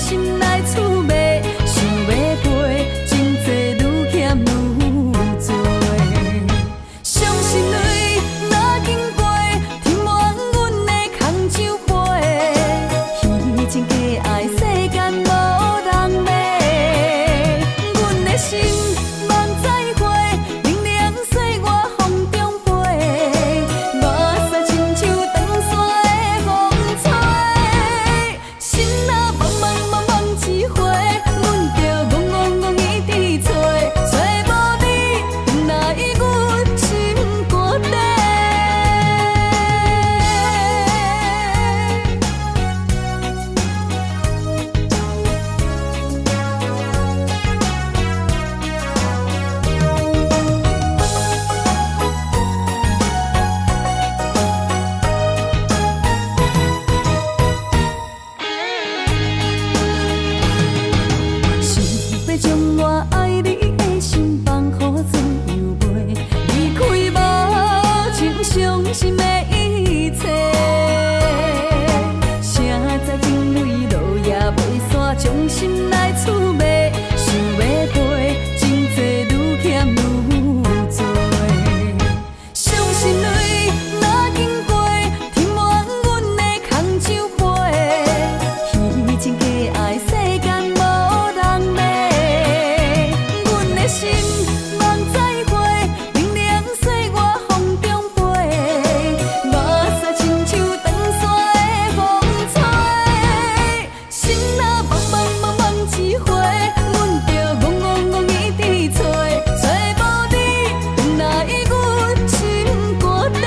心来蹙眉，想要陪，情债愈欠愈多。伤心泪若经过，填满阮的空酒杯。虚情假爱，世间无人骂。阮的心望再会，冷凉岁月风中飞。目屎亲像长山的风吹，心若茫茫茫茫一回，阮着戆戆戆一直找，找无你，哪会阮心肝底？想要将我爱你的心放乎自由飞，离开无情伤心的一切。谁知情泪落也袂煞，将心来蹙眉，想要陪，情债愈欠愈多。伤心泪若经过，填满阮的空酒杯。虚情假爱，世间无人骂。阮的心望再会，冷凉岁月风中飞。目屎亲像长山的风吹，心若茫茫茫茫一回，阮着戆戆戆一直找，找无你，哪会阮心肝底？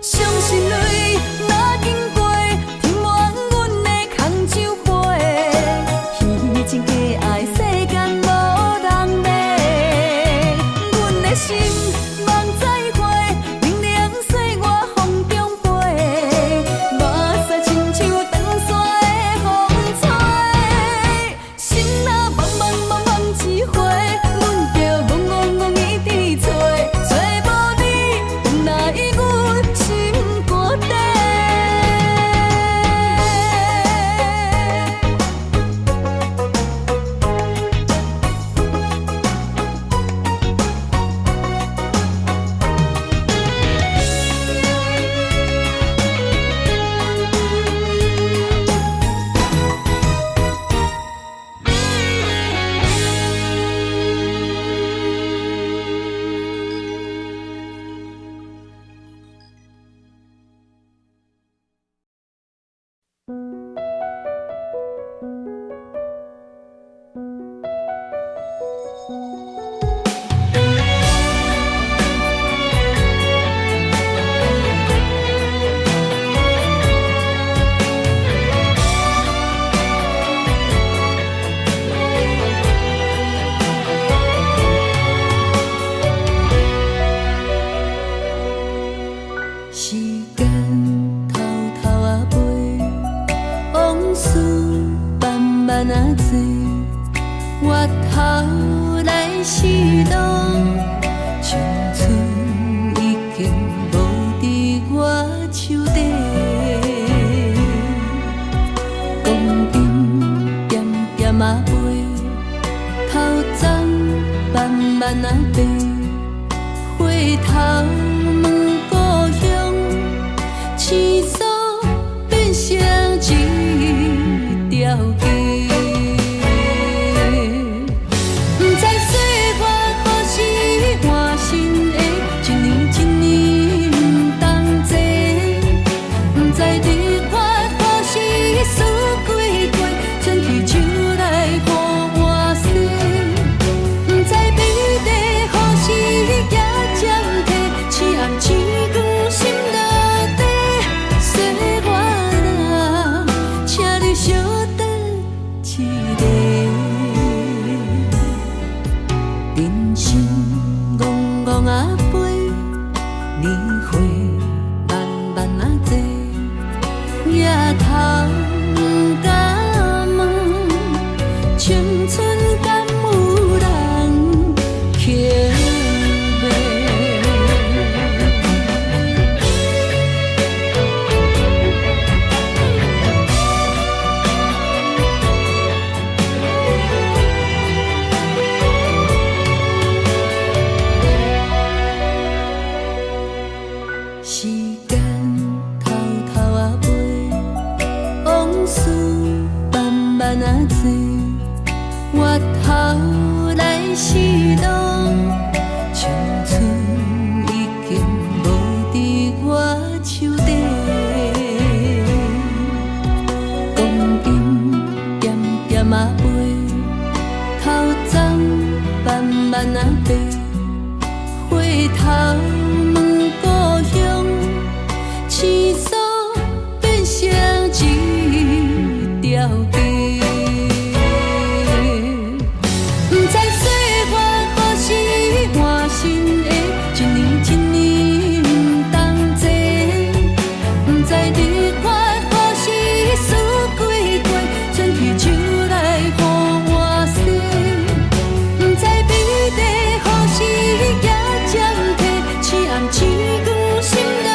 伤心泪若经过，填满阮的空酒杯。虚情假爱，世间无人骂。阮的心望再会，冷凉岁月风中飞。目屎亲像长山的风吹，心若茫茫茫茫一回，阮着戆戆戆一直找，找无你，哪会阮心肝底？时间偷偷啊飞，往事慢慢啊醉，回头来时路，青春已经无伫我手底。光阴点点啊飞，头鬃慢慢啊白，回头。青山变成一条街，不知岁月何时换新的，一年一年不同齐，不知日月何时输几回，转去手来予我洗，不知美丽何时也暂停，痴暗痴光心内。人生戆戆啊飞，年慢仔爬，回头问故乡，青山变成一条街。不知岁月何时换新的，一年一年不同齐。不知日月何时输几过，转去手来予我洗。不知美丽何时也暂停，醒暗星光心落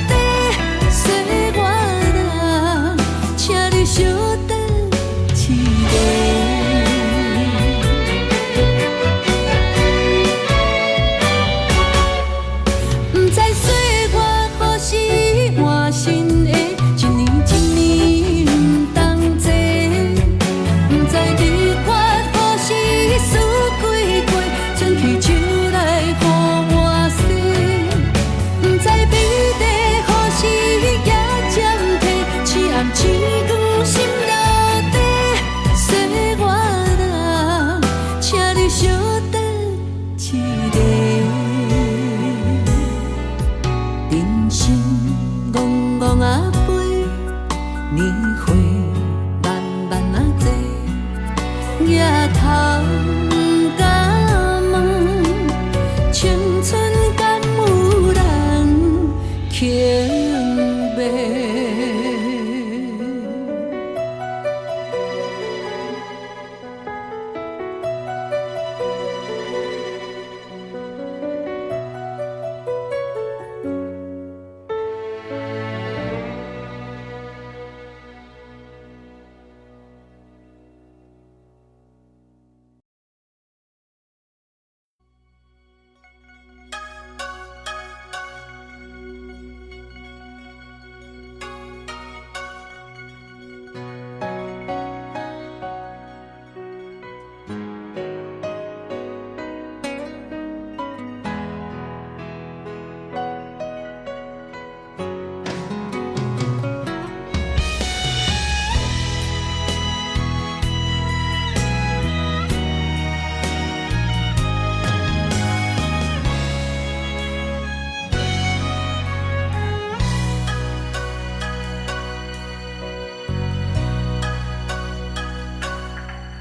地。岁月啊，请你稍等一下。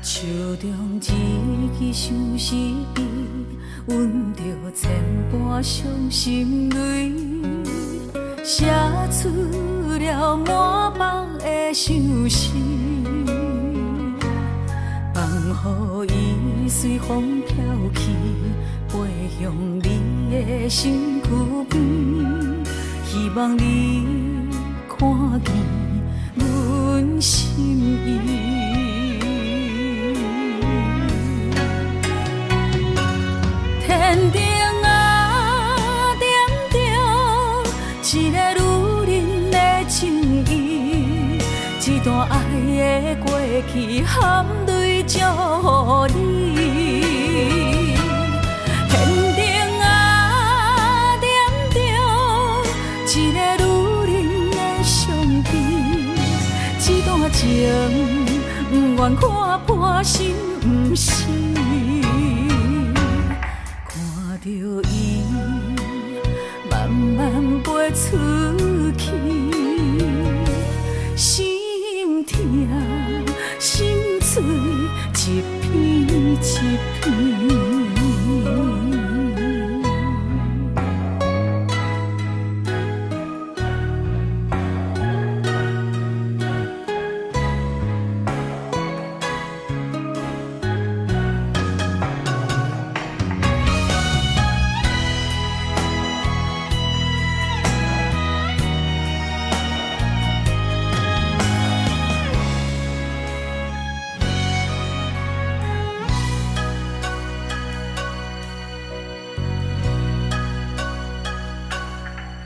手中一支相思笔，阮着千般伤心泪，写出了满腹的相思，放予伊随风飘去，飞向你的身躯边，希望你看见阮心意。天顶啊，点着一个女人的情意，一段爱的过去含泪祝福你。天顶啊，点着一个女人的相片，一段情不愿看破心不死。着伊慢慢飞出去，心痛心碎一片一片。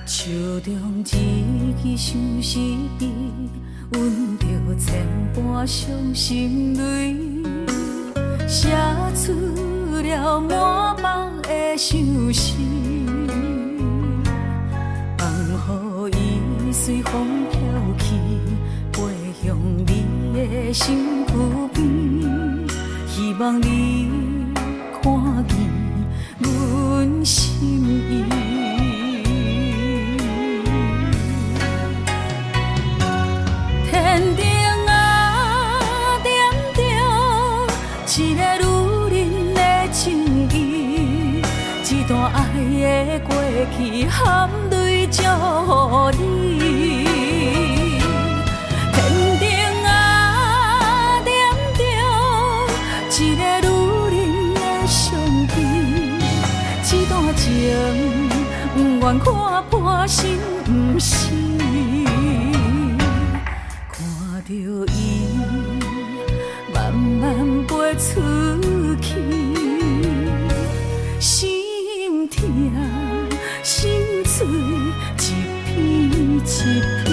手中一支相思笔，阮着千般伤心泪，写出了满腹的相思，放予伊随风飘去，飞向你的身躯边，希望你看见的过去含泪祝福你。天顶啊，念着一个女人的相片，这段情不愿看破心不是。看着伊慢慢飞出去，心痛心碎一片一片。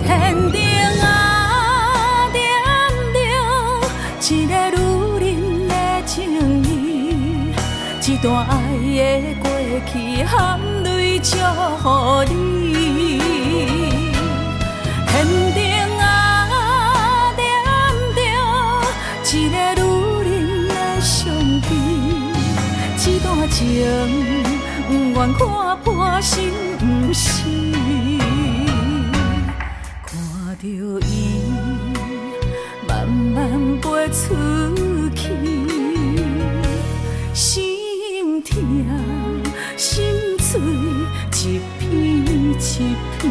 天顶啊，点着一个女人的情意，一段爱的过去含泪祝福你。天顶啊，点着一个女人的相片，这段情不愿看破心不是。看着伊慢慢飞出去，心痛心碎一片一片。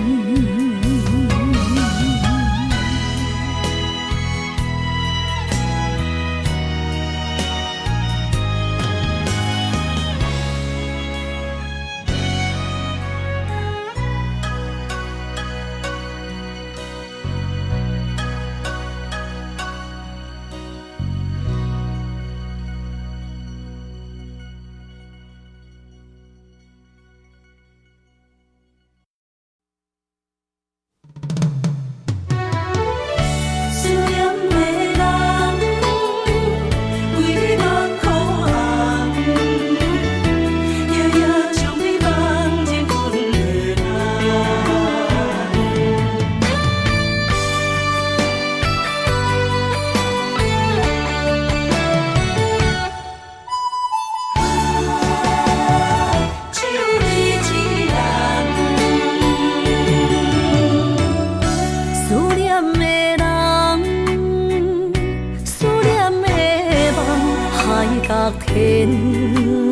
天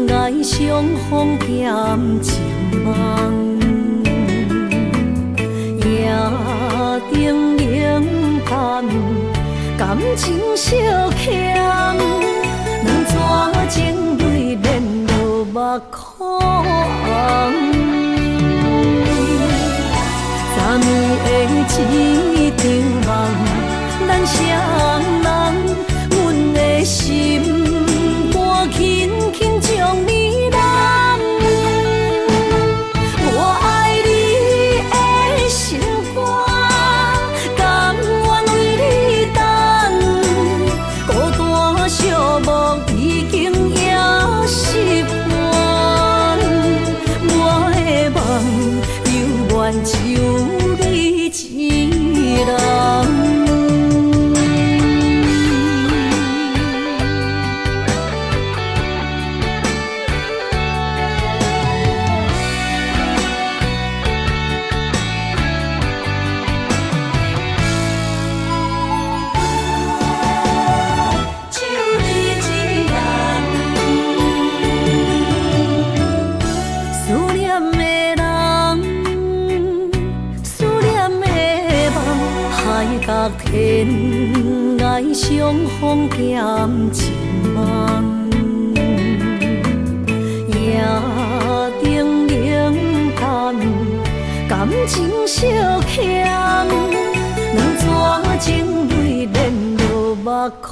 涯相逢欠情梦，夜灯冷淡，感情小欠，两撮情泪连落目眶。昨暝的一场梦，咱双人，阮的心。轻轻将你揽，我爱你的心肝，甘愿为你等，孤单寂寞已经也习惯，我的梦犹原只有你一人。天涯相逢欠情梦，夜灯冷淡，感情小欠，两撮情泪连落目眶。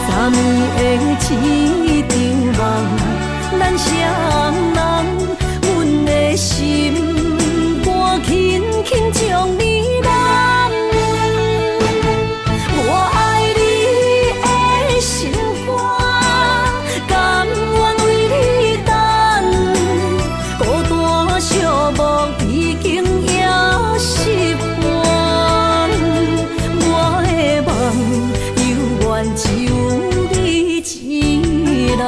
昨暝的一场梦，咱双人，阮的心。轻轻将你揽，我爱你的心肝，甘愿为你等，孤单寂寞已经也习惯，我的梦犹原只有你一人。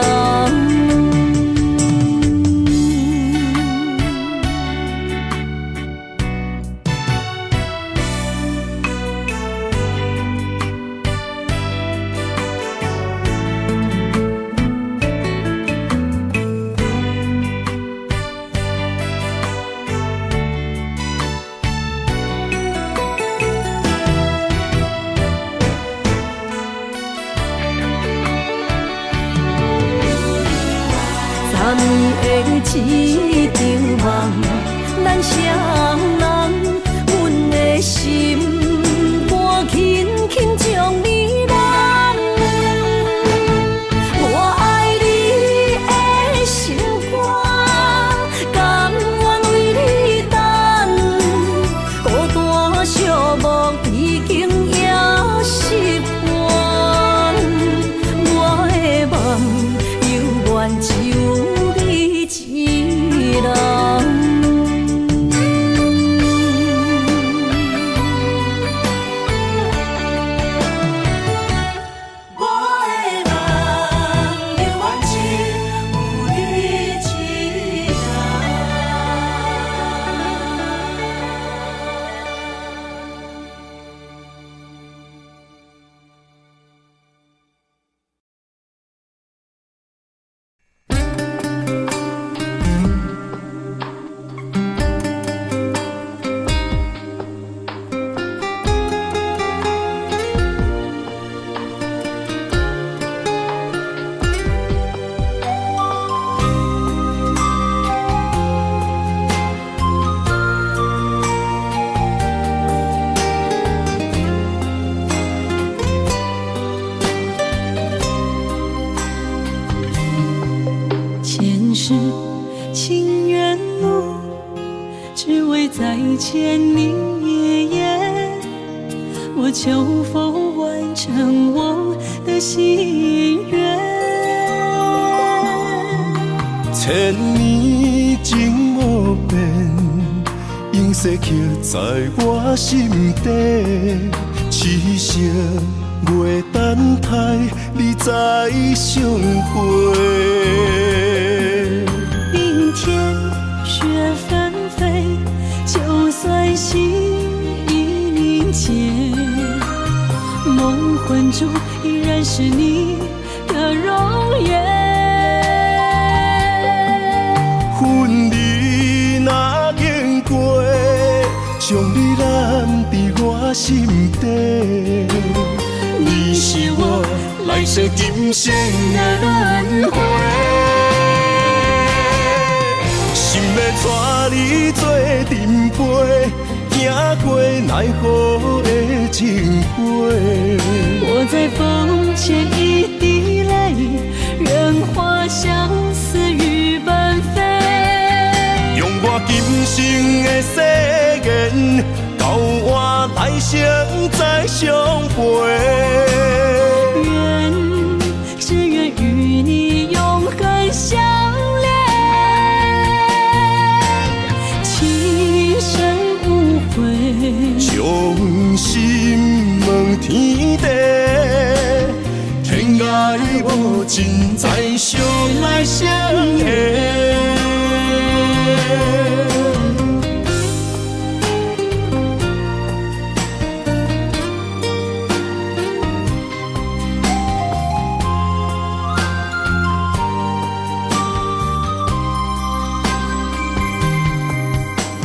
年的一场梦，咱双人，阮的心肝轻轻将你揽。我爱你的心肝，甘愿为你等，孤单寂寞已经也习惯，我的梦犹原只有你一人。是情缘路，只为再见你一眼。我求否完成我的心愿？千年情无变，永逝刻在我心底。痴色月等待，你再相会。天雪纷飞，就算心已凝结，梦魂中依然是你的容颜。恨你若经过，将你揽在我心底。你是我来世今生的轮回。心要带你做阵陪，行过奈何的情街。我在风前一滴泪，任花相思雨纷飞。用我今生的誓言，交换来生再相陪。只愿与你永恒相恋。将心问天地，天涯无尽，再相来相会。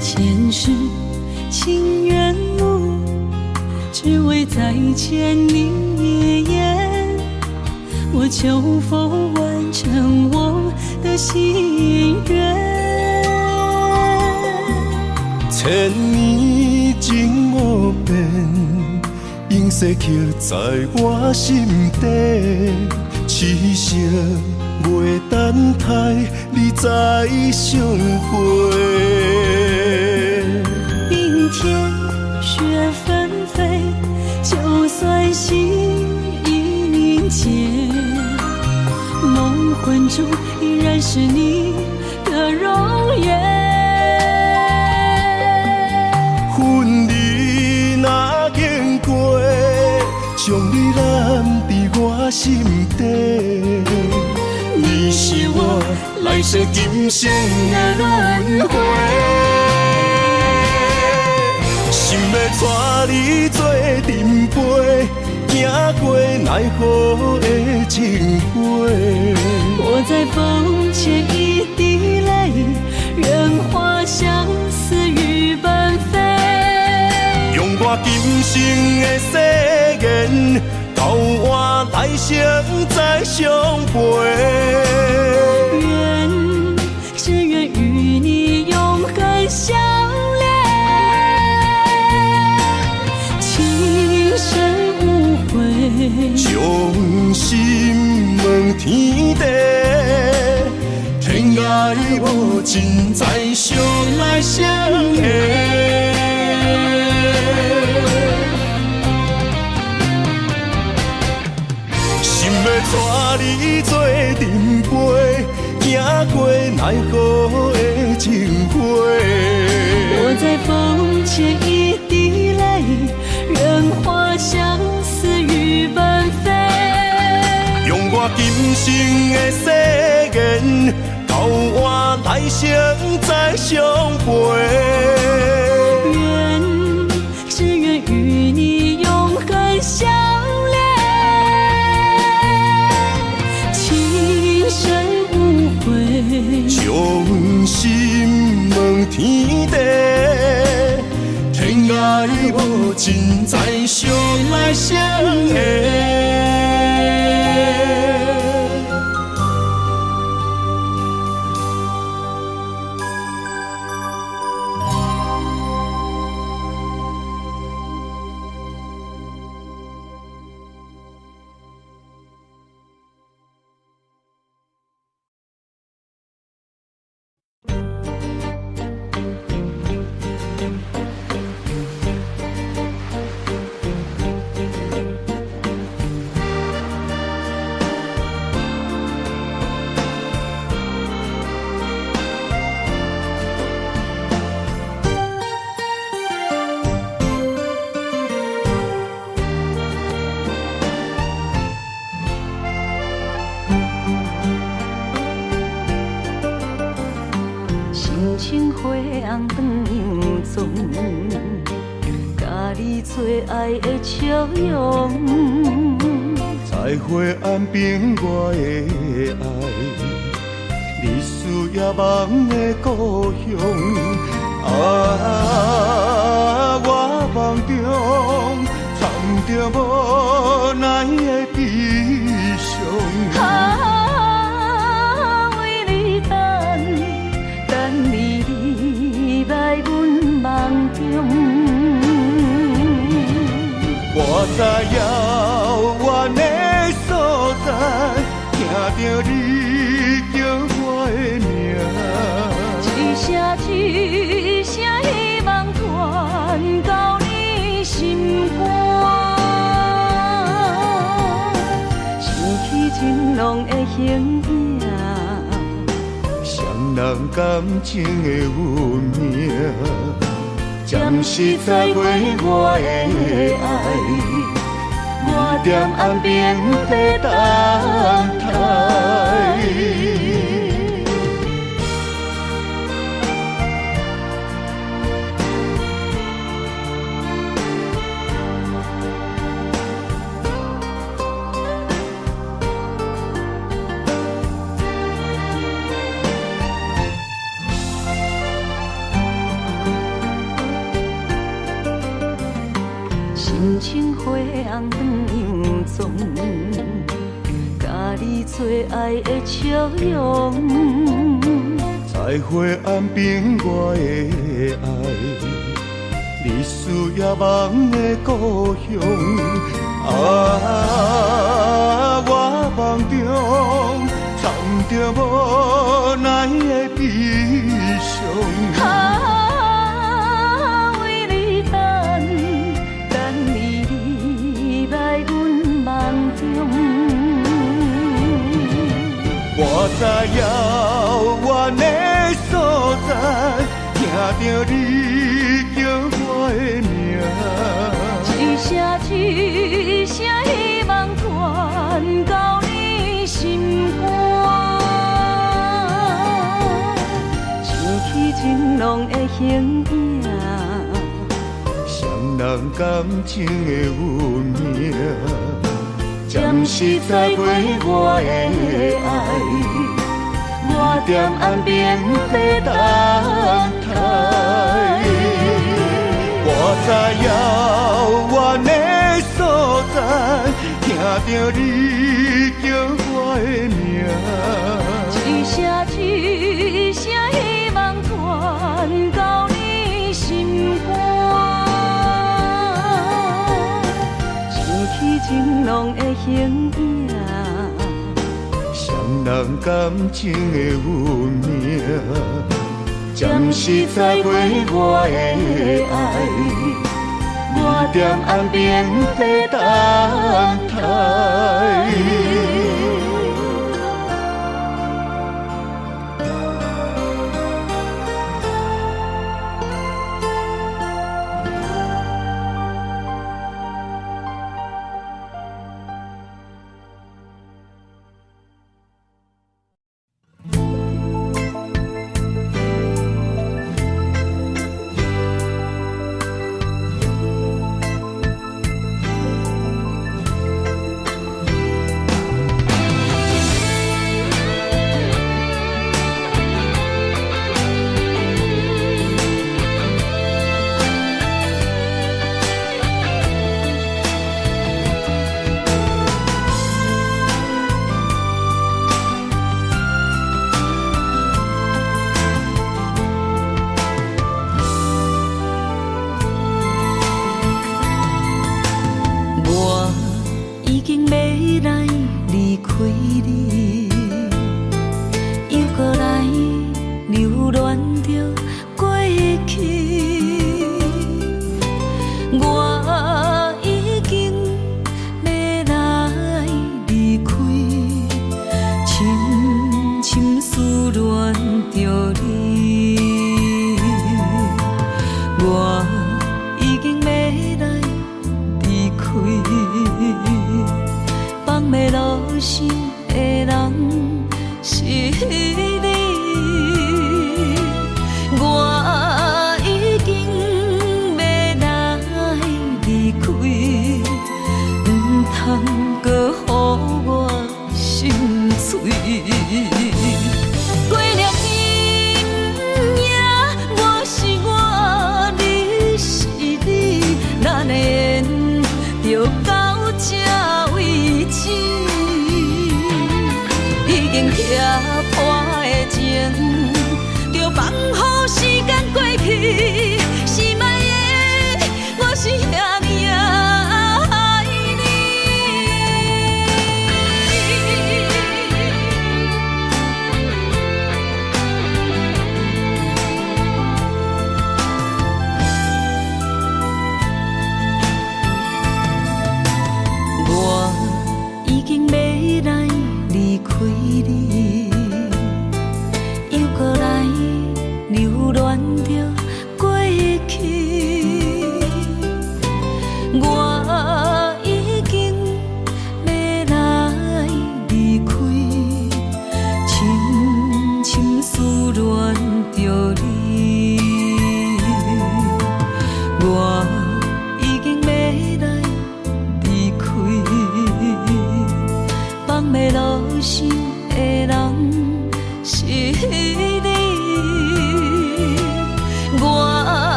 前世情缘路，只为再见你一眼。我求否完成我的心愿？千年情无变，永逝刻在我心底。痴色月等待，你再相会。天雪纷飞，就算心已凝结，梦魂中依然是你的容颜。恨你若经过，将你揽在我心底。你是我来世今生的轮回。心要带你做阵陪，行过奈何的情街。我在风前一滴泪，任花相思雨纷飞。用我今生的誓言，交换来生再相陪。用心问天地，天涯的无情再相来相会。心要带你做阵陪，行过奈何的情花。我在风前一滴泪，任花相思雨纷飞。用我今生的誓言，交换来生再相陪。只愿与你永恒相恋，情深无悔。用心问天地，天涯的无情再相来相会。深情花红断杨踪，甲你做爱的笑容。在花暗边我的爱，你思夜梦的故乡。我梦中藏着无奈的悲伤。为你等你来阮梦中。我在遥远的所在，听着你叫我的名，一声一声希望传到你心肝，想起情浓的形影，双人感情的运命。暂时再会我的爱，我踮岸边在等待。深情花红断杨踪，甲你做爱的笑容。在花暗边我的爱，你思夜梦的故乡。我梦中藏着无奈的悲伤。为你等你来阮梦中。我在遥远的所在，听着你叫我的名，一声一声希望传到你心肝，想起情浓的形影，双人感情的运命。暂时再会我的爱，我踮岸边在等待。我在遥远的所在，听着你叫我的名，一声一声希望传到你心肝，想起情浓梦的形影。双人感情的运命，暂时栽培我的爱，我踮岸边在等待。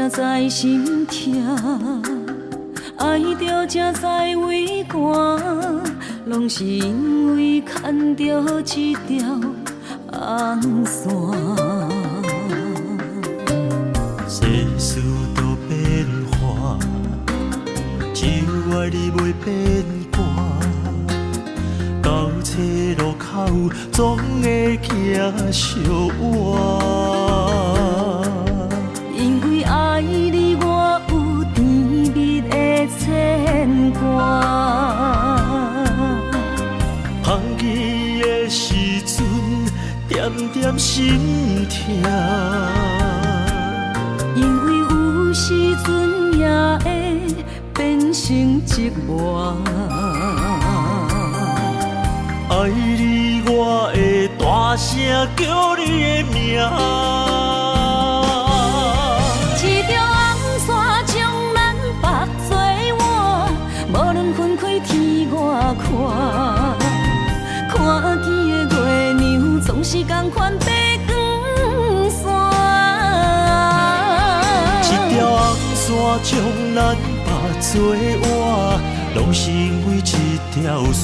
才知心痛，爱着才知为寒，拢是因为牵着一条红线。世事都变化，只有爱你袂变卦。到车路口总会行相换。因为爱你，我有甜蜜的牵挂。香记的时阵，点点心痛。因为有时阵也会变成寂寞。爱你，我会大声叫你的名。一条红线将咱绑做换，无论分开天外看。看见的月亮总是同款白光线。一条红线将咱绑做换，拢是因为一条线。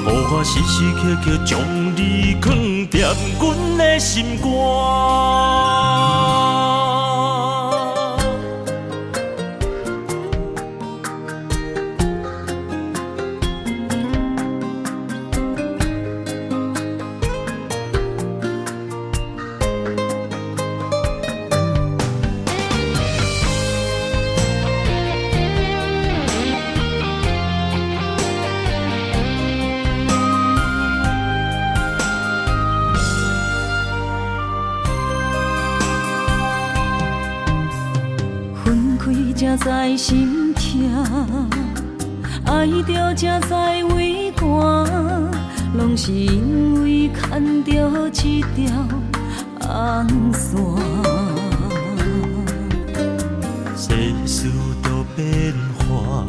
予我时时刻刻将你藏在阮的心肝。才知心痛，爱着才知为寒，拢是因为牵着一条红线。世事都变化，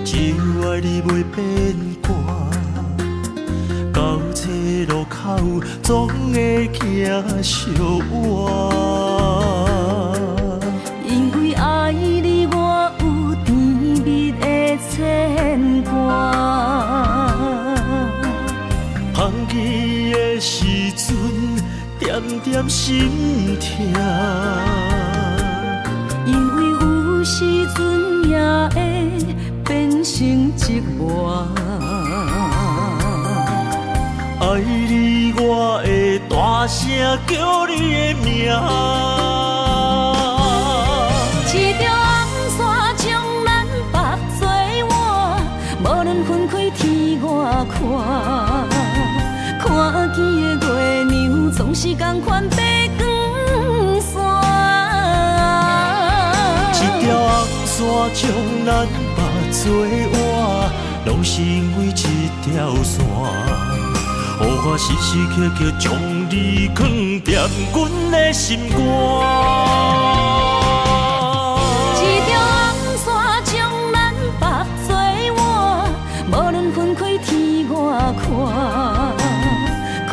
只有爱你袂变卦。到车路口总会行相换。爱你，我有甜蜜的牵挂。香记的时阵，点点心痛。因为有时阵也会变成寂寞。爱你，我会大声叫你的名。一条红线将咱绑做换，无论分开天外看。看见的月亮总是同款白光线。一条红线将咱绑做换，拢是因为一条线。予我时时刻刻将你藏在阮的心肝。看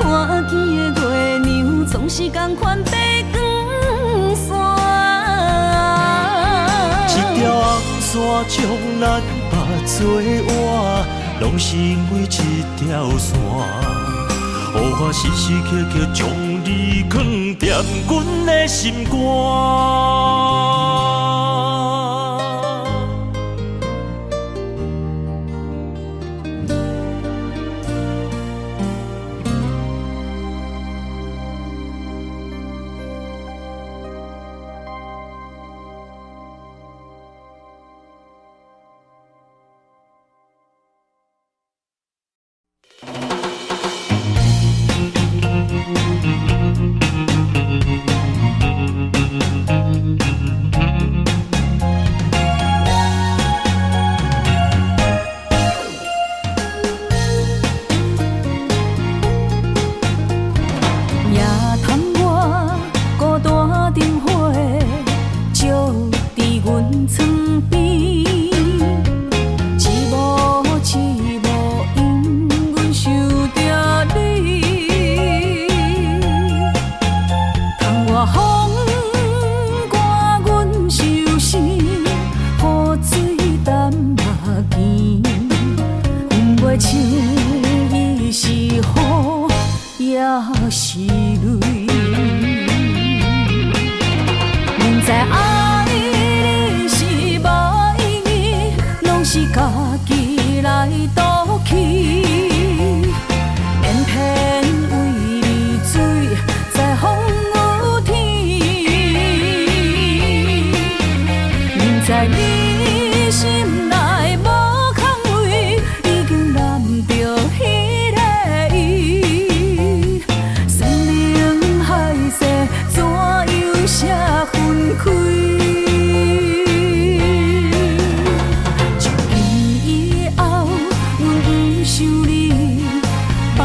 见的月亮总是同款白光线。一条红线将咱绑做换，拢是因为一条线。予我时时刻刻将你藏在阮的心肝。是泪。明知爱你是无意义，拢是家己来赌气，偏偏为你醉，在风雨天。明知你心内无空位，已经染着彼个意。山盟海誓，怎样写分开？从今以后，阮不想你，放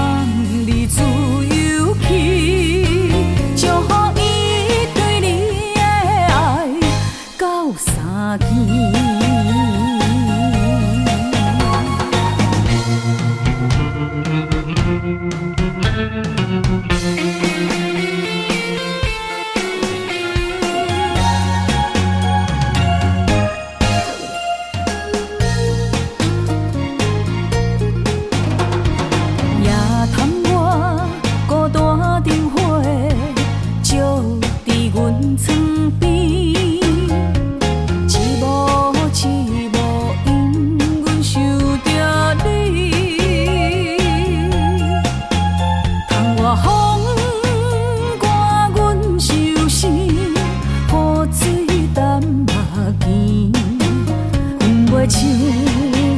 你自由去，祝福伊对你的爱到三更。夜探我孤单灯火，照伫阮床边。一幕一幕因阮想着你，窗外风刮阮伤心，雨水淡目镜，分袂清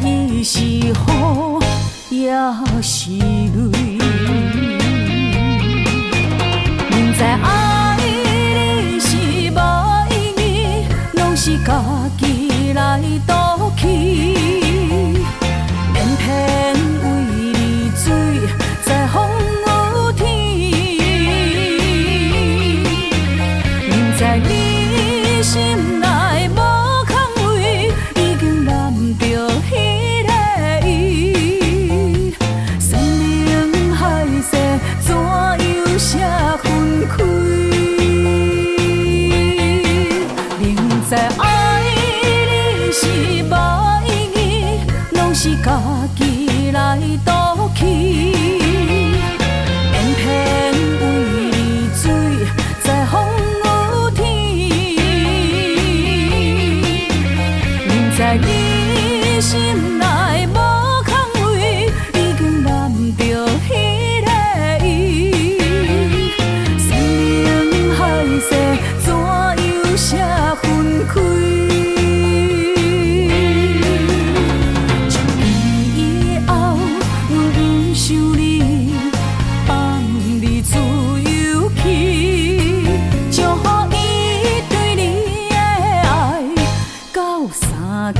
伊是雨也是泪。明知爱你是无意义，拢是家己来赌气，偏偏为你醉，在风雨天。明知你心内无空位，已经染着彼个意。山盟海誓，怎样写分开？明知爱你是无意义，拢是家己来赌气，偏偏为你醉，在风雨天。明知你心内无空位，已经染着彼个意。山盟海誓，怎样写分开？从今以后，阮不想你，放你自由去，祝福伊对你的爱到三更。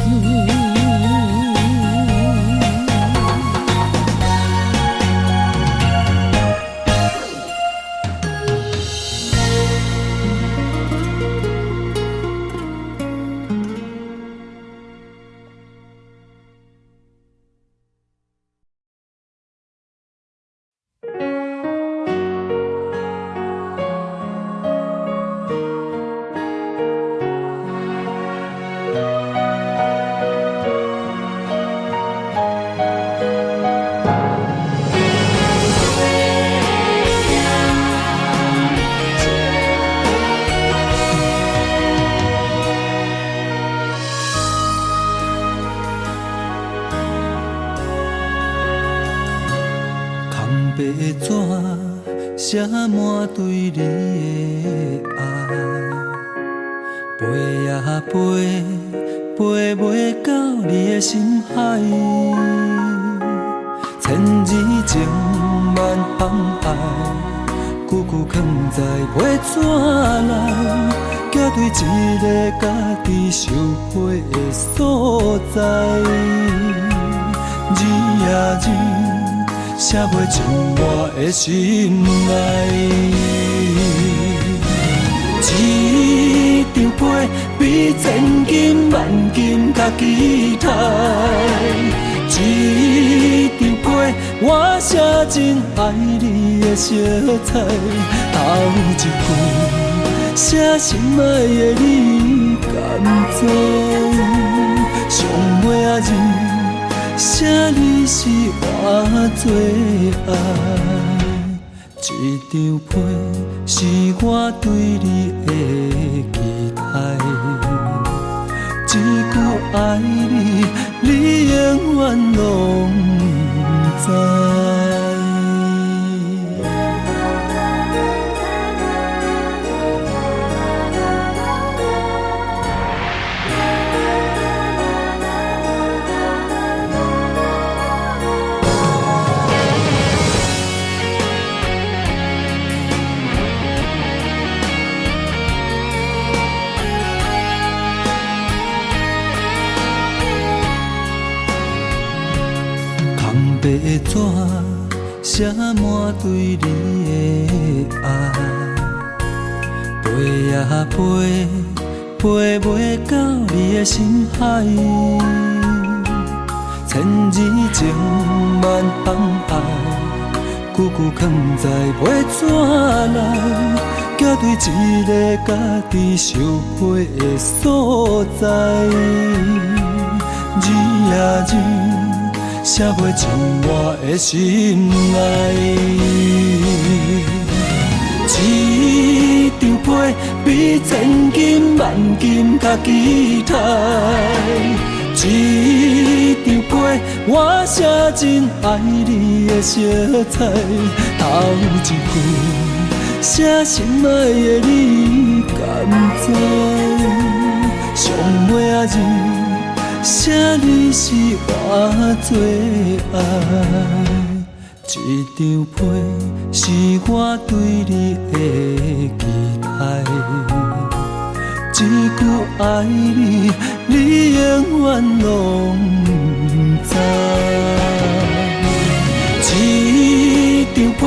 空白的纸写满对你的爱，飞呀飞，飞袂到你的心海。千字情万航海，句句藏在批纸内，寄对一个家己受批的所在。字呀字，写袂尽我的心爱。一张被比千金万金较期待，一张被我写真爱你的色彩，头一句写心爱的你甘知，上尾仔字写你是我最爱。一张被是我对你的期待，一句爱你，你永远拢知。白纸写满对你的爱，飞呀飞，飞袂到你的心海。千字情万放爱，句句藏在袂纸内，寄对一个家己相配的所在。字呀字。写袂进我的心内，一张被比千金万金较期待，一张被我写真爱你的色彩，头一句写心爱的你敢知？上尾仔字。写你是我最爱，一张被是我对你的期待，一句爱你，你永远拢知。一张被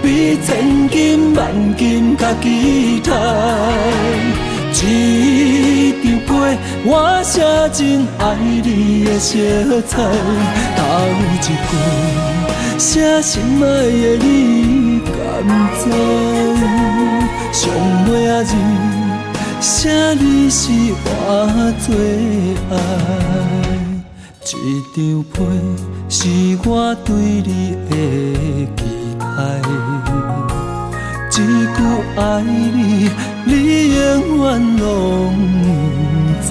比千金万金较期待。一张被我写真爱你的色彩，头一句写心爱的你敢知？上尾仔字写你是我最爱，一张被是我对你的期待。一句爱你，你永远拢知。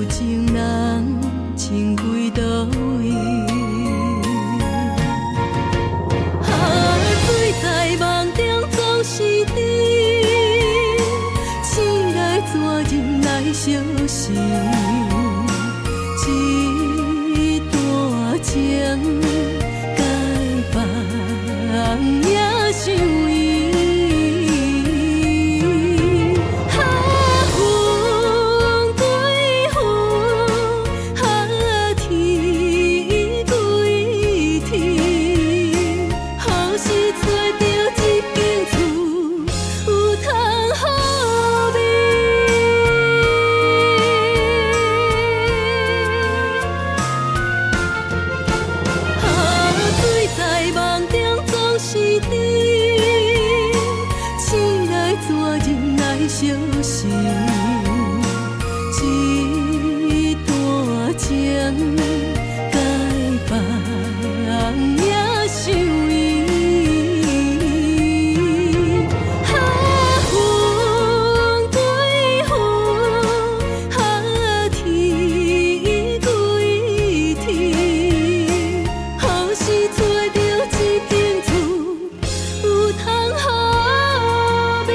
情人情归倒位？水在梦中总是你，醒来怎忍来相思？一段情，该放也想伊。相思，一段情，该放也想伊。风归风，天归天，何时找到一间厝，有通好眠？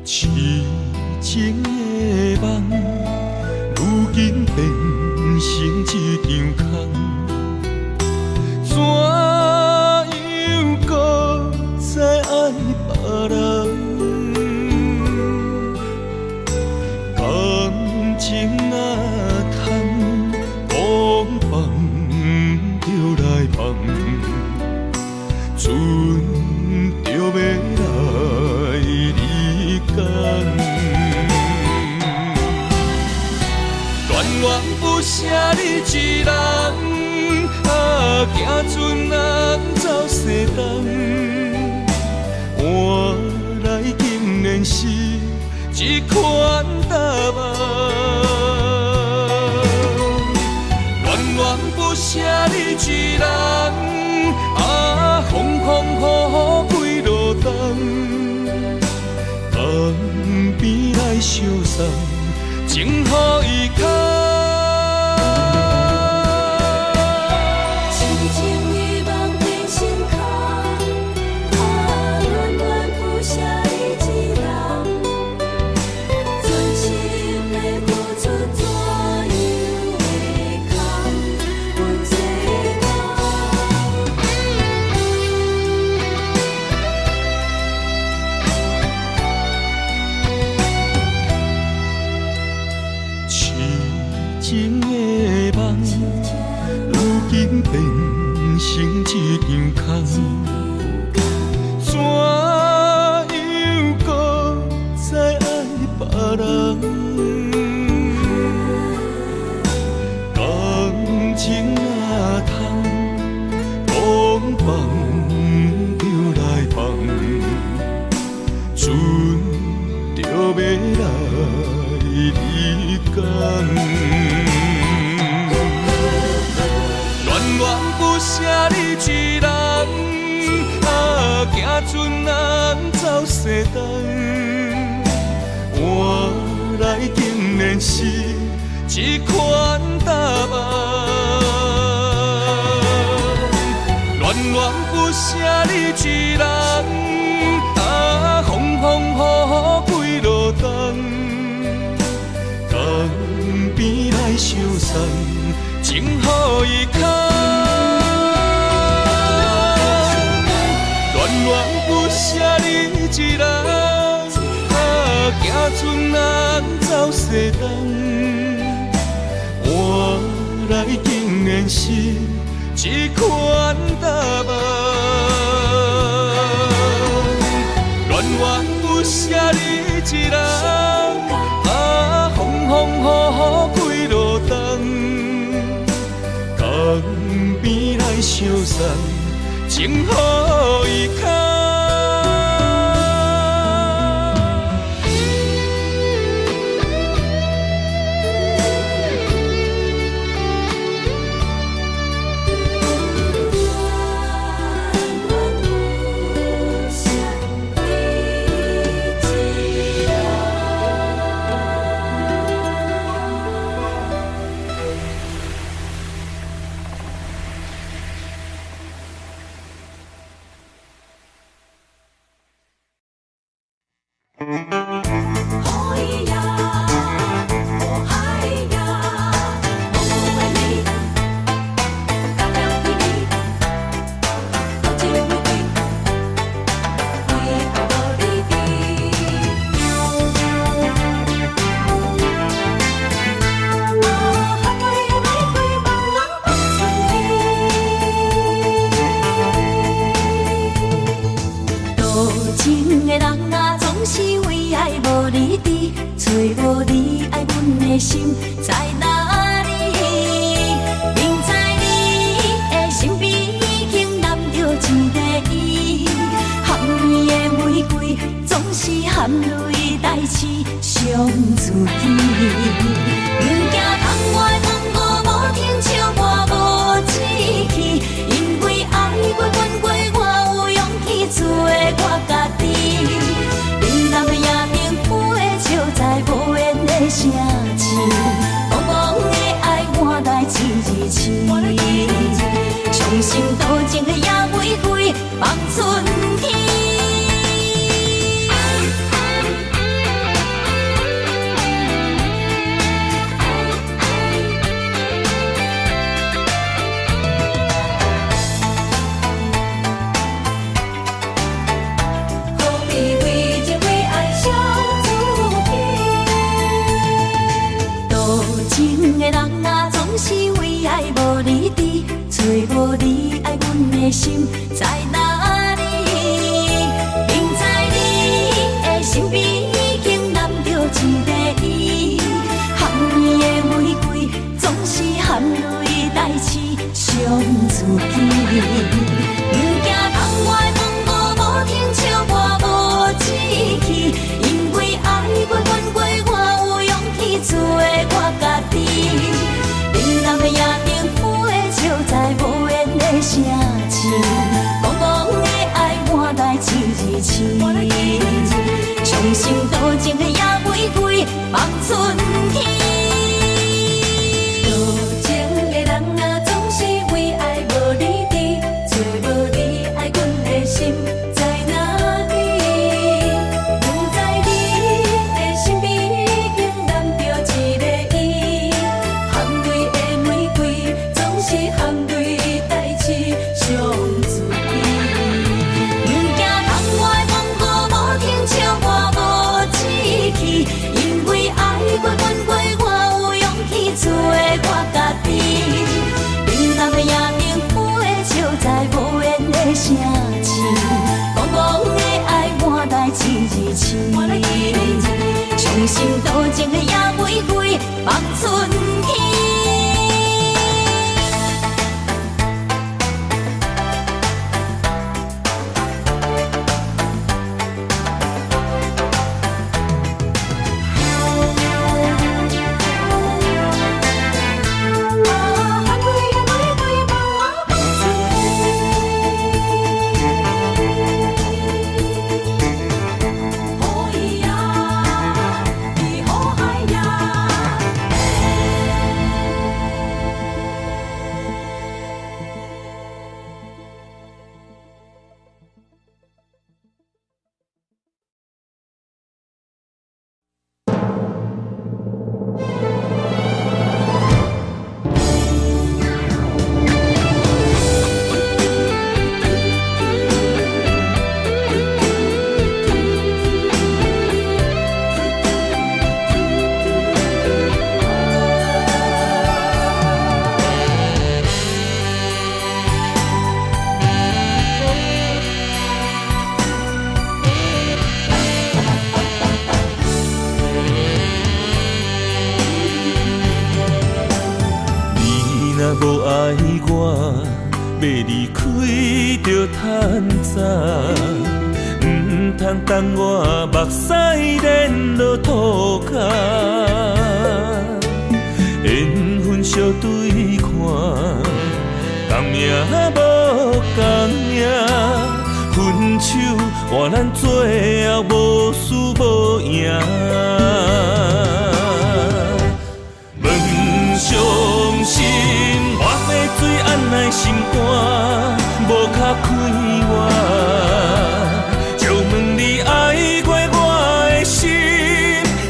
痴情的梦，如今变成一场空。怎样搁再爱别人？感情若通往放就来放，船就要来离间。恋恋不舍你一人，行船人走西东。换来竟然是一款答案。恋恋不舍你一人，风风雨雨几落冬。江边来相送，情予伊空。痴情的梦变成空，恋恋不舍你一人，真心的付出怎样会空？阮这痴情的梦，如今变成一场空。怎样搁再爱别人？感情若通往放就来放，船就要来离间。恋恋不舍你一人，行船人走西东。换来竟然是一款答案。恋恋不舍你一人，风风雨雨几落冬。江边来相送，情予伊空。恋恋不舍你一人，行船人走西东。然是一款答案。愿我不舍你一人，风风雨雨几路冬，江边来相送，情何以堪？心在哪里？明知你的身边已经揽着一个伊，含泪的玫瑰总是含泪代志伤自己。不惊窗外风雨无停笑我无志气，因为爱过恨过，我有勇气做我家己。冷淡的夜明浮的笑在无言的声。茫茫的爱换来一字青，伤心多情的野玫瑰放春天。找无你爱阮的心在哪里？明知你的身边已经揽着一个伊，含泪的玫瑰总是含泪代志伤自己。不惊窗外风雨无停笑我无志气，因为爱过恨过，我有勇气做我家己。冷淡的夜明浮的笑在无言的声气，茫茫的爱换来一字青，伤心多情的野玫瑰放春天。多情的人啊，总是为爱无你伫，找无你爱阮的心在哪里？不知你的身边已经揽着一个伊，含泪的玫瑰总是含泪代志伤自己。不惊窗外风雨无停笑我无志气，因为爱过恨过，我有勇气做我家己。冷淡的夜明浮的笑在无言的声气，茫茫的爱换来一字青，伤心多情的野玫瑰放春天。无爱我，要离开就趁早，唔通等我目屎连落涂骹。缘分相对看，同命无同命，分手换咱最后无输无赢。问伤心，我要水按来心肝，无卡开我。就问你爱过我的心，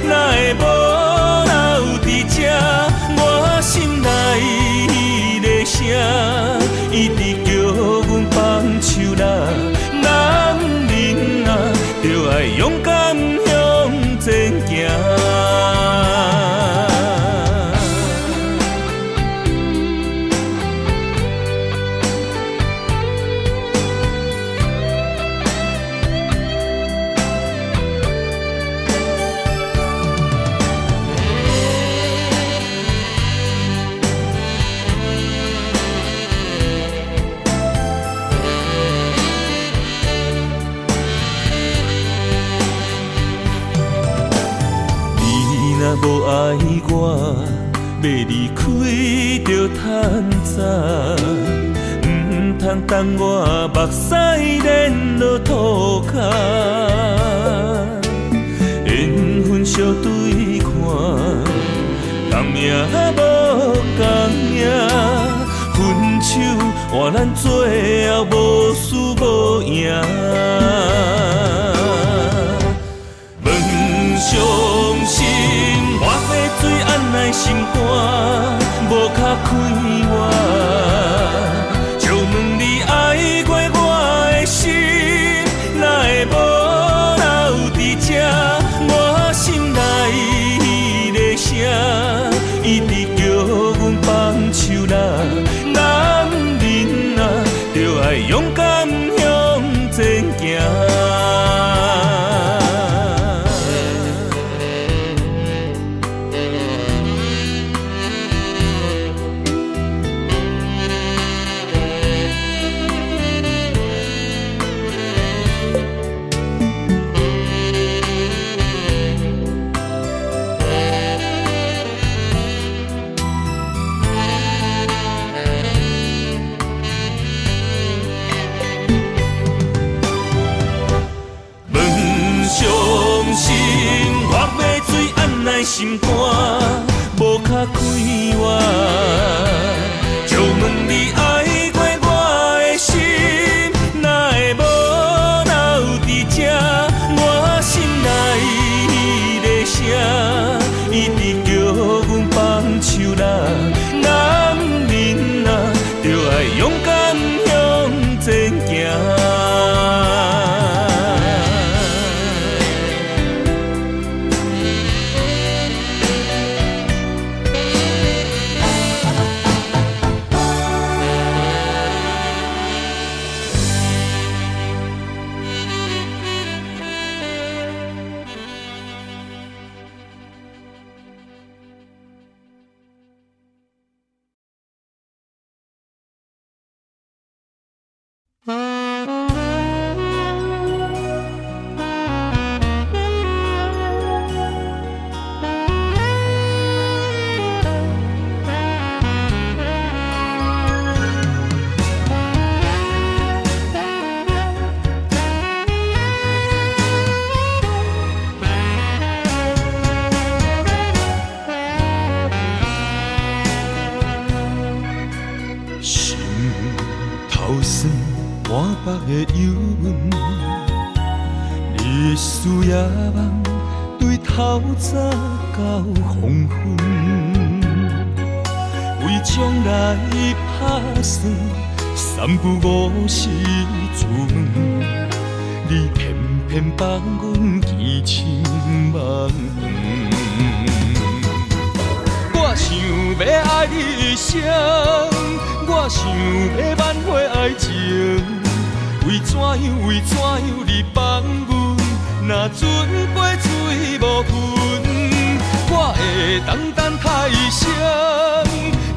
哪会无留伫这？我心内的声，一直叫阮放手啦。男人啊，就爱勇敢向前行。无爱我，要离开就趁早，唔通等我目屎连落涂骹。缘分相对看，同命无同命，分手换咱最后无输无赢。问伤心。我要水按来心肝，无卡开我。就问你爱过我的心，哪会无留伫这？我心内的声，一直叫阮放手啦。男人啊，就爱勇敢向前行。心肝无卡开我，就问你爱过我的心，哪会无留伫这？我心内的声，一直叫阮放手啦。男人啊，就爱勇敢向前行。的忧闷，日思夜梦，对透早到黄昏，为将来打算，三不五时出门，你偏偏放阮见亲梦远。我想要爱你一生，我想要挽回爱情。为怎样你放阮？若船过水无份，我会当等太伤，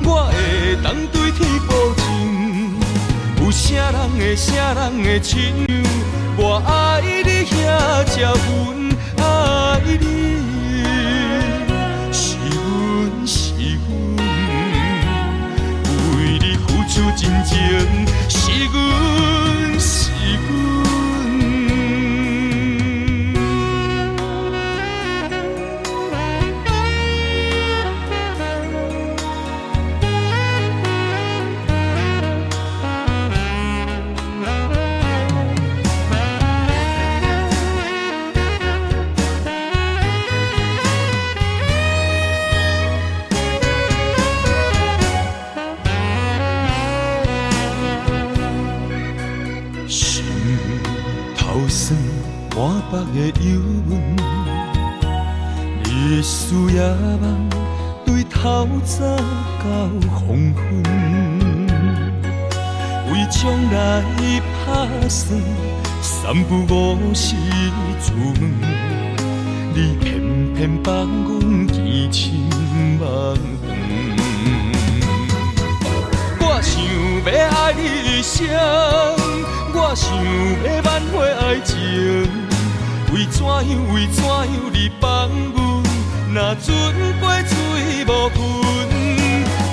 我会当对啥人会亲像我爱你遐才阮爱你，是阮，为你付出真情，是阮。满腹的忧闷，你的思夜梦对透早到黄昏，为将来打算三不五时出门，你偏偏放阮见亲梦长。我想要爱你一生，我想要挽回爱情。为怎样你放阮？若船过水无痕，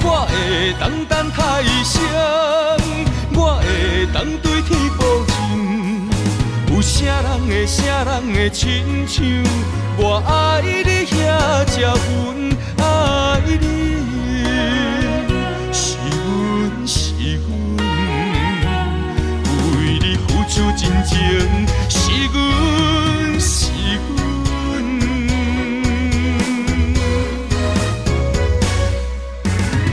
我会当等他一生，我会当对天保证。有啥人会亲像我爱你遐才阮爱你，是阮，为你付出真情，是阮。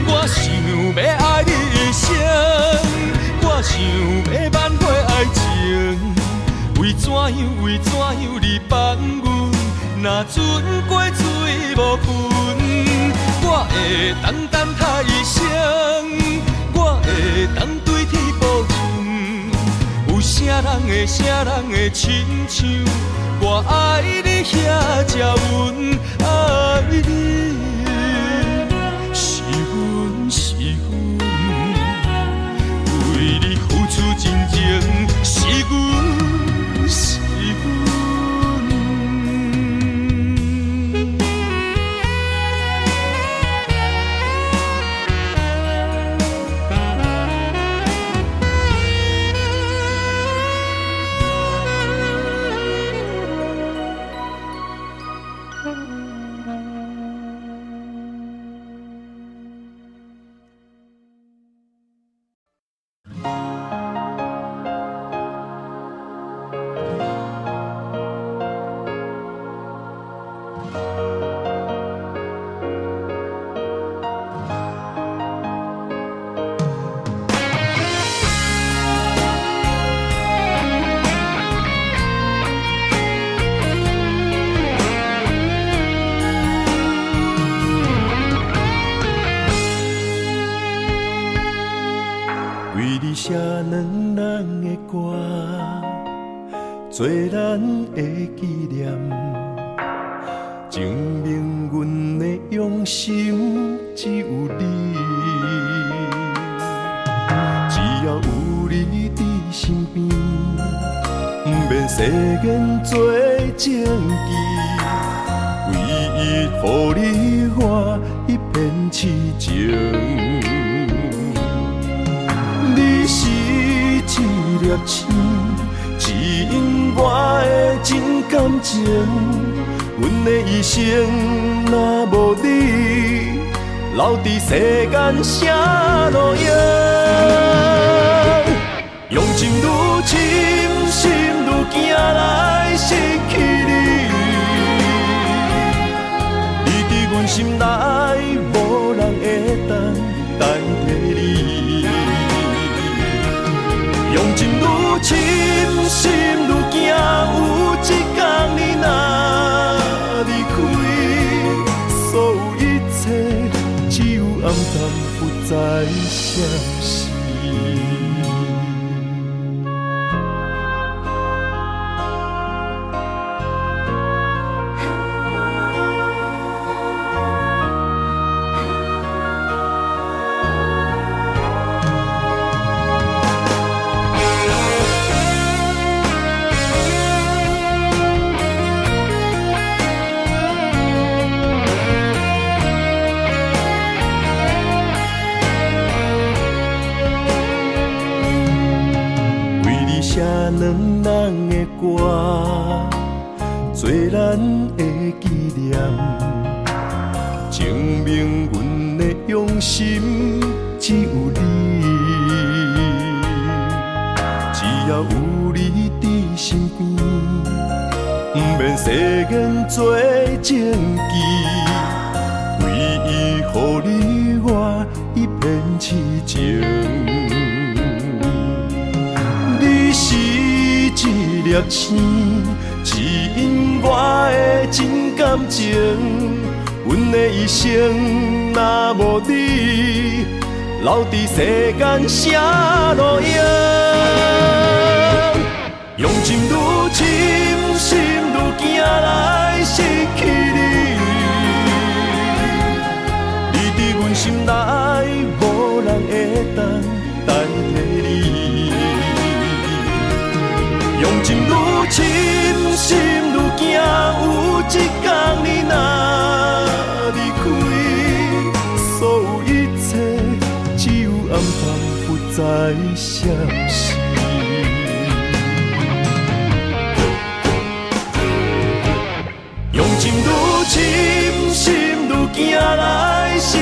我想要爱你一生，我想要挽回爱情。为怎样你放阮？若船过水无痕，我会当他一生，我会当对天保证。有啥人会亲像我爱你遐才阮爱你，是阮，为你付出真情，是阮。写两人的歌，做咱的纪念，证明阮的用心只有你。只要有你伫身边，不免世间做证据，唯一予你我一片痴情。你是一粒星，指引我的真感情。阮的一生若无你，留伫世间啥路用？用情愈深，心愈惊来失去你。你伫阮心内，无人会当代替你。用情愈深，心愈惊，有一天你若离开，所有一切只有暗淡，不再相信。两人的歌，做咱的纪念，证明阮的用心只有你。只要有你伫身边，不免誓言做证据，唯一予你我一片痴情。你是一粒星，指引我的真感情。阮的一生若无你，留伫世间写路影。用情愈深，心愈惊来失去你。你伫阮心内，无人会当代替你。用情愈深，心愈惊，有一天你若离开，所有一切只有暗淡，不再消息。用情愈深，心愈惊来失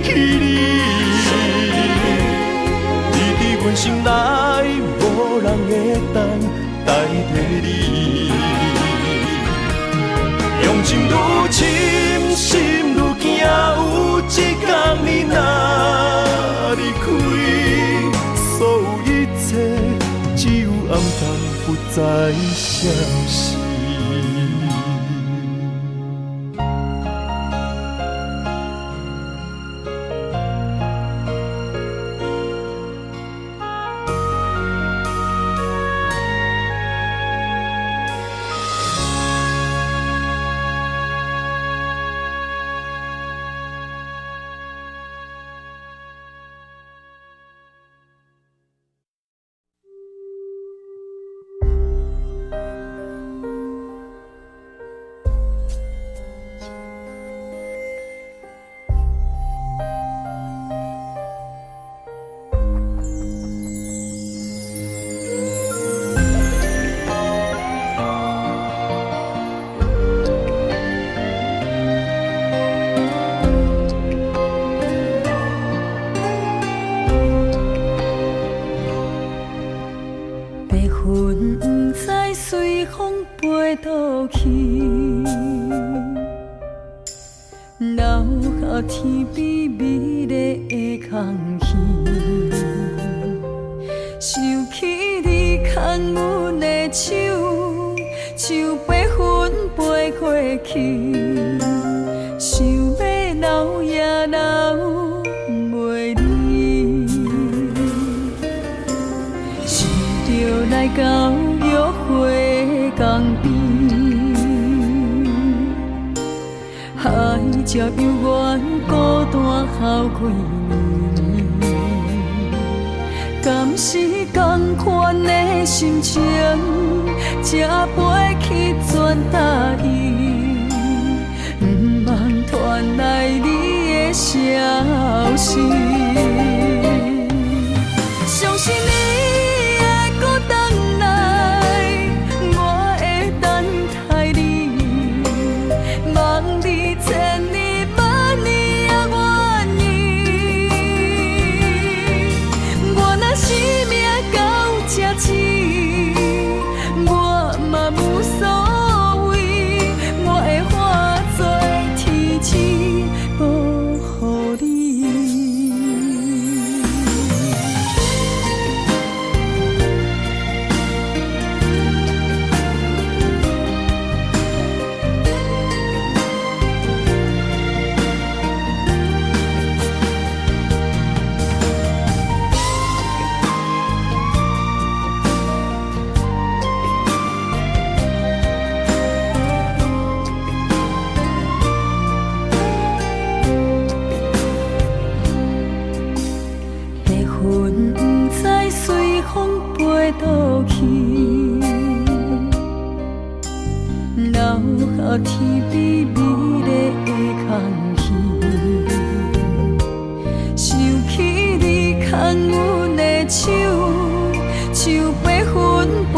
去你。你伫阮心内，无人会当代替你。用情愈深，心愈惊，有一天你若离开，所有一切只有暗淡，不再消息。天边美丽的空气，想起你牵阮的手，像白云飞过去，想要留也留袂离，想着来到约会江边。海才犹原孤单好几年，敢是同款的心情，才飞去全答应，不茫传来你的消息。相信你会搁回来，我会等待你，望你千年万年也愿意。我若生命到这止，我嘛无所谓，我会化作天使保护你。倒去，留下天边美丽的空气。想起你牵阮的手，像白云飞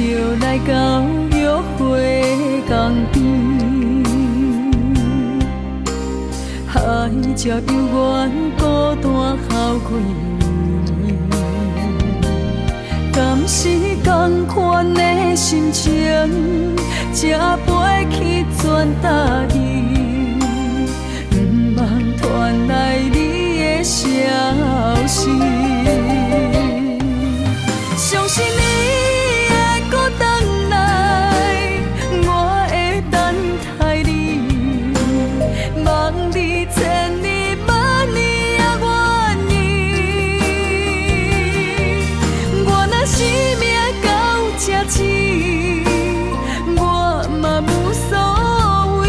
就来到约会江边，海才悠远孤单好几年，敢是同款的心情，才飞去全答应，不茫传来你的消息。相信你会搁回来，我会等待你，望你千年万年也愿意。我若生命到这止，我嘛无所谓，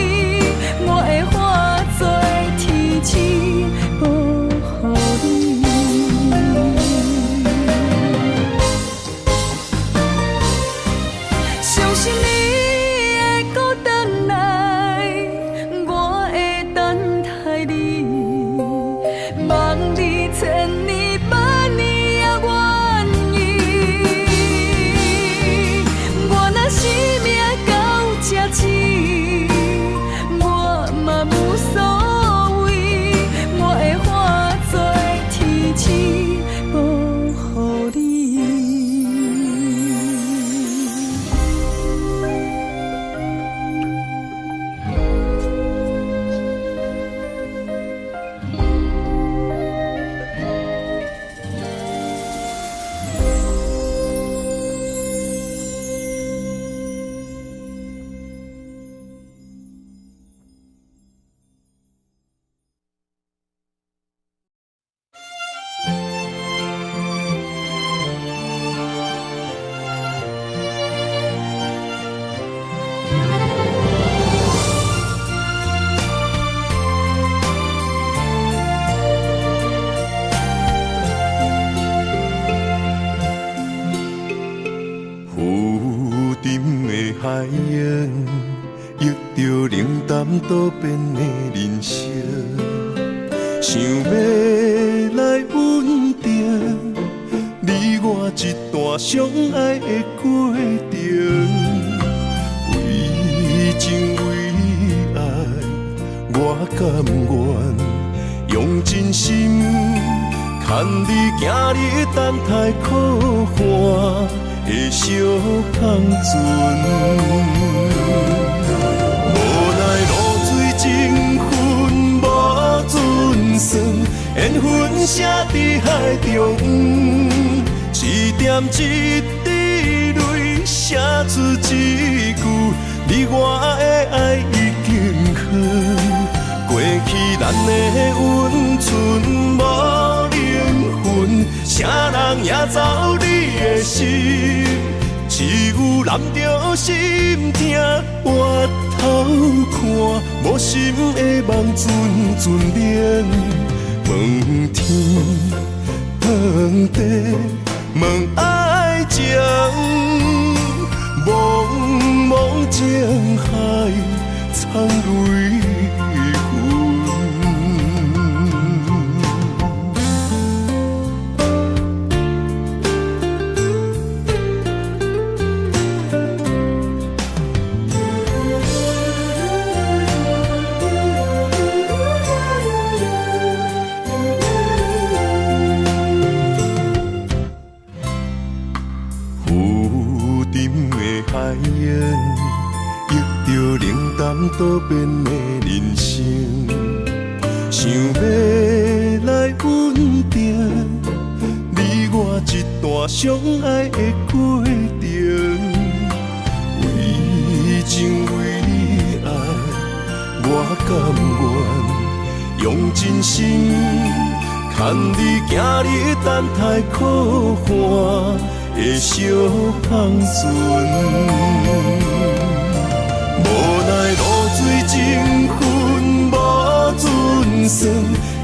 我会化作天使保护你。相信你会搁回来，我会等待你，望你千年万年也愿意。我若生命到这止，我嘛无所谓，我会化作天使保护你。浮沉的海洋，遇着冷淡多变的人生，想要来稳定你我一段相爱的过程。为情为爱，我甘愿用真心，牵你行你等待苦寒的小港船，无奈露水情分无准算，缘分写伫海中，一点一滴泪写出一句：你我的爱已经远，过去咱的温存无灵魂，啥人也走你的心，只有揽着心痛回头看，无心的梦阵阵连，问天问地问爱情，茫茫情海苍泪痕。浮沉的海洋，遇着冷淡多变的人生，想要来稳定你我一段相爱的过程。为情为爱，我甘愿用真心，牵你行你等待苦寒的小港船，无奈露水情分无准算，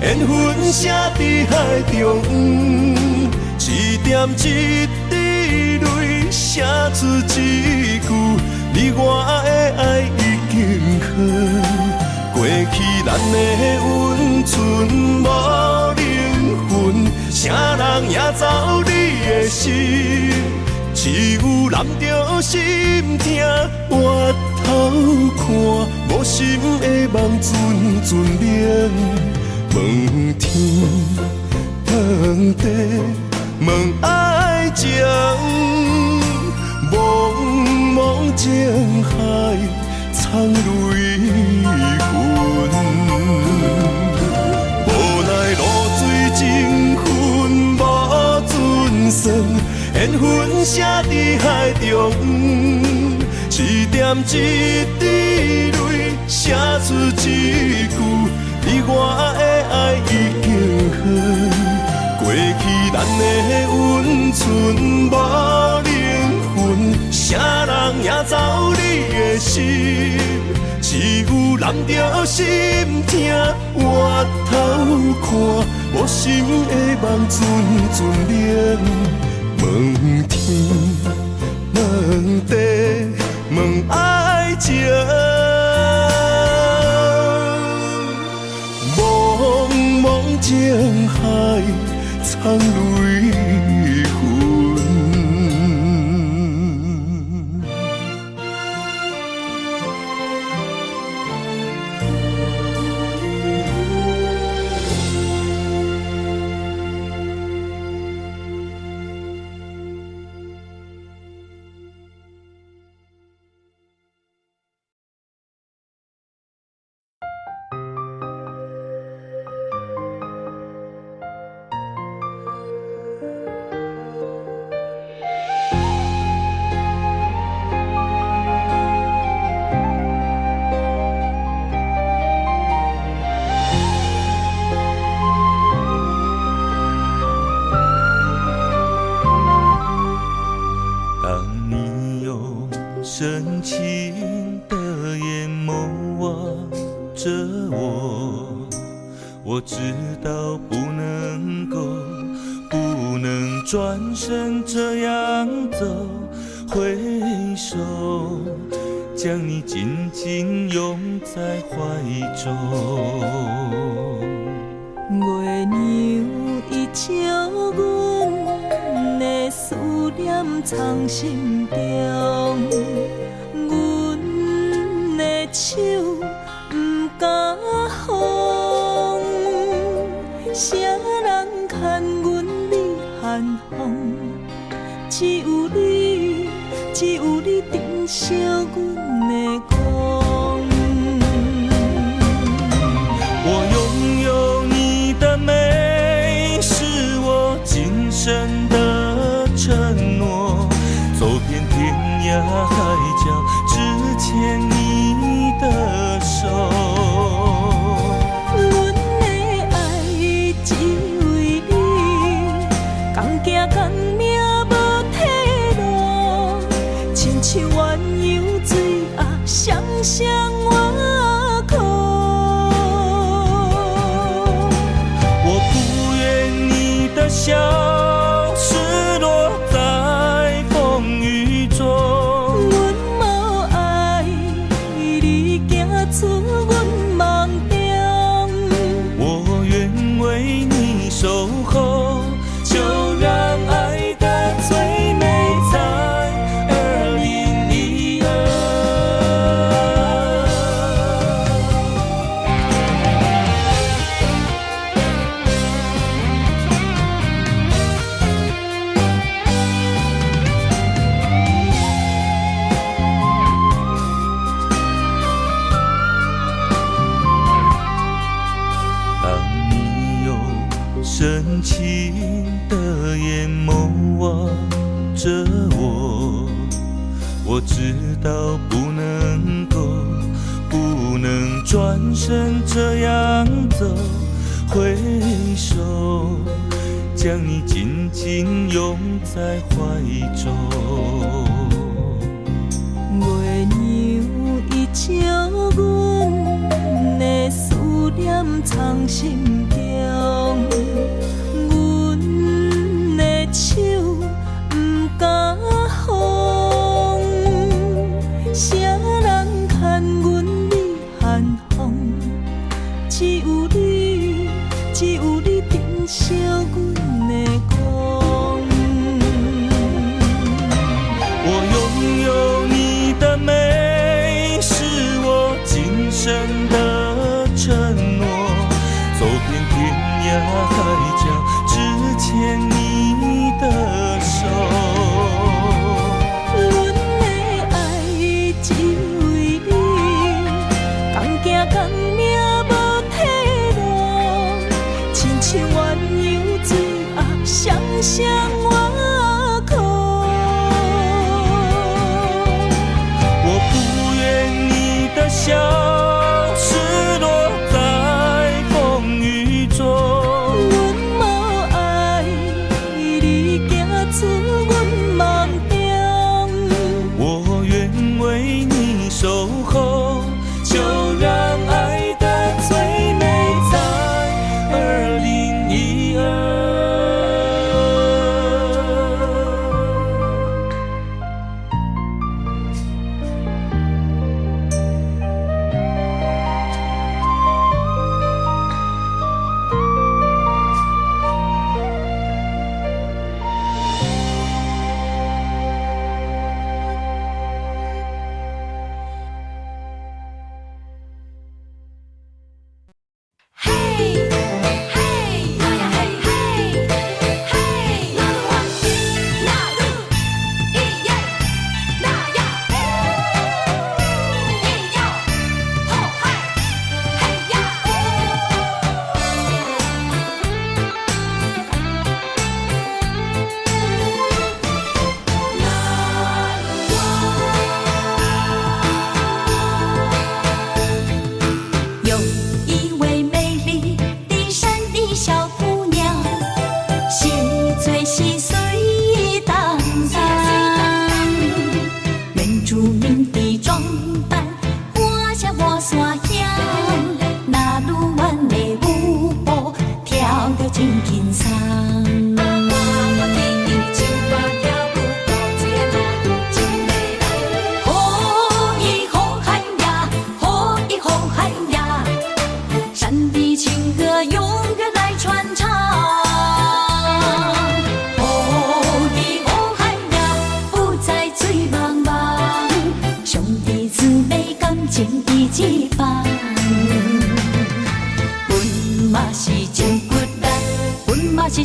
缘分写伫海中，一点一滴泪写出一句：你我的爱已经远，过去咱的温存无灵魂，啥人也走你的心，只有揽着心痛，回头看，无心的梦阵阵冷。问天，问地，问爱情，茫茫情海，藏泪痕。无奈露水情分无准算，缘分写伫海中，一点一滴泪写出一句：你我的爱已经远。过去咱的温存无灵魂，啥人也走你的心，只有揽着心痛，回头看，无心的梦阵阵冷。问天，问地，问爱情，茫茫情海，藏泪痕。深情的眼眸望着我知道不能转身这样走，挥手将你紧紧拥在怀中。月娘伊照阮的思念藏心中，阮的手不敢放，谁人牵阮你寒风？只有你珍惜阮的光。我拥有你的美，是我今生的承诺。走遍天涯海角，只牵你的手。阮的爱只为你，同行同命无退路，亲像鸳鸯水鸭，双双活靠。我不愿你的笑失落在风雨中，阮无爱你行出阮梦中，我愿为你守候，就让爱的最美彩儿淋漓儿。当你用深情的眼眸望着我知道不能转身这样走，挥手将你紧紧拥在怀中。月娘伊照阮的思念藏心中，阮的手不敢放，谁人牵阮你寒风？只有你珍惜阮的光。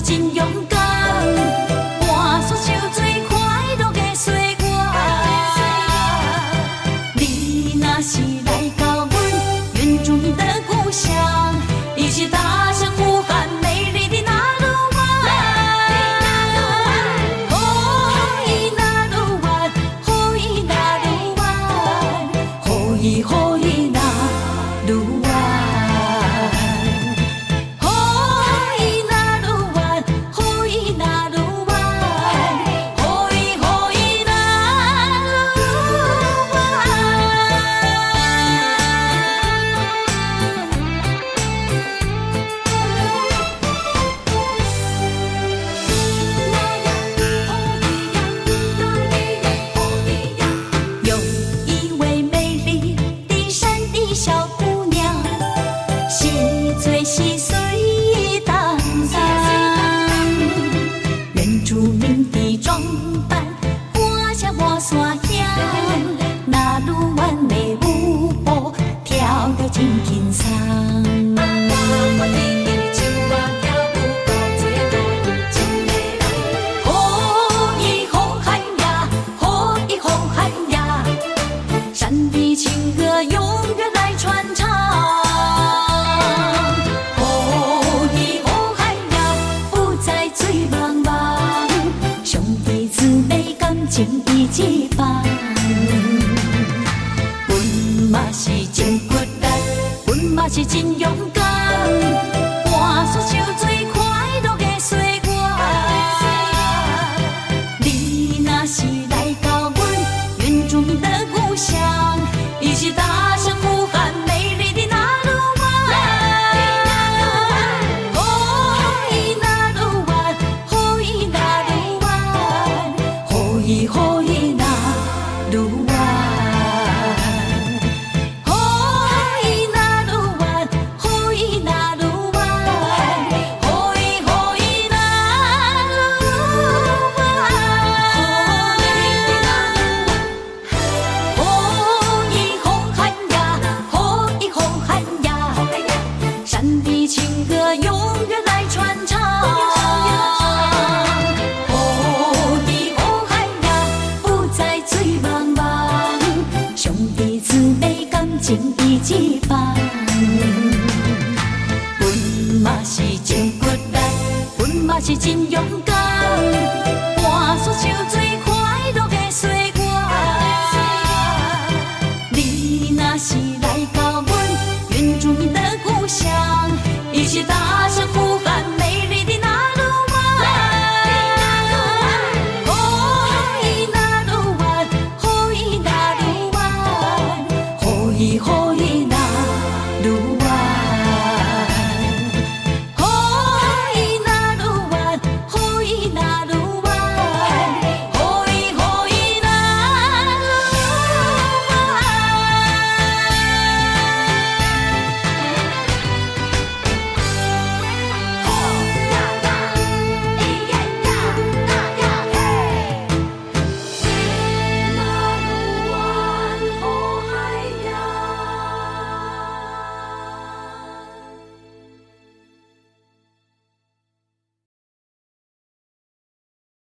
真勇敢，换出受最快乐的岁月。你若是来到阮原住民的故乡，一起踏上呼喊美丽的那鲁湾。哦，伊那鲁湾，哦，伊那鲁湾，哦，伊那鲁湾。情义一般，阮嘛是真骨力，阮嘛是真勇敢。